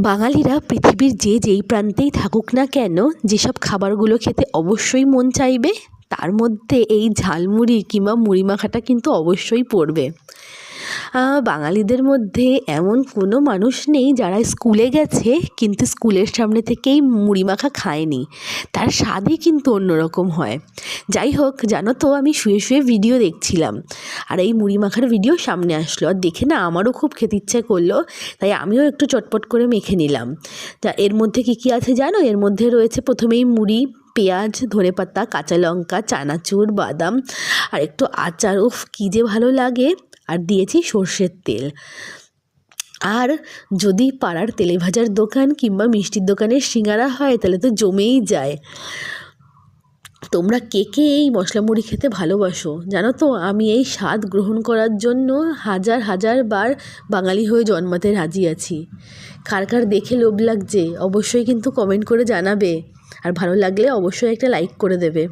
বাঙালিরা পৃথিবীর যেই প্রান্তেই থাকুক না কেন, যেসব খাবারগুলো খেতে অবশ্যই মন চাইবে তার মধ্যে এই ঝালমুড়ি কিংবা মুড়ি মাখাটা কিন্তু অবশ্যই পড়বে। বাঙালিদের মধ্যে এমন কোনো মানুষ নেই যারা স্কুলে গেছে কিন্তু স্কুলের সামনে থেকেই মুড়ি মাখা খায়নি। তার স্বাদই কিন্তু অন্যরকম হয়। যাই হোক, জানো তো, আমি শুয়ে শুয়ে ভিডিও দেখছিলাম আর এই মুড়ি মাখার ভিডিও সামনে আসলো আর দেখে না আমারও খুব খেতে ইচ্ছে করলো, তাই আমিও একটু চটপট করে মেখে নিলাম। তা এর মধ্যে কী আছে জানো? এর মধ্যে রয়েছে প্রথমেই মুড়ি, পেঁয়াজ, ধনেপাতা, কাঁচা লঙ্কা, চানাচুর, বাদাম আর একটু আচার। উফ, কী যে ভালো লাগে। আর দিয়েছি সর্ষের তেল। আর যদি পাড়ার তেলে ভাজার দোকান কিংবা মিষ্টির দোকানের সিঙ্গারা হয় তাহলে তো জমেই যায়। তোমরা কে কে এই মশলা মুড়ি খেতে ভালোবাসো জানো তো? আমি এই স্বাদ গ্রহণ করার জন্য হাজার হাজার বার বাঙালি হয়ে জন্মাতে রাজি আছি। কার কার দেখে লোভ লাগছে অবশ্যই কিন্তু কমেন্ট করে জানাবে, আর ভালো লাগলে অবশ্যই একটা লাইক করে দেবে।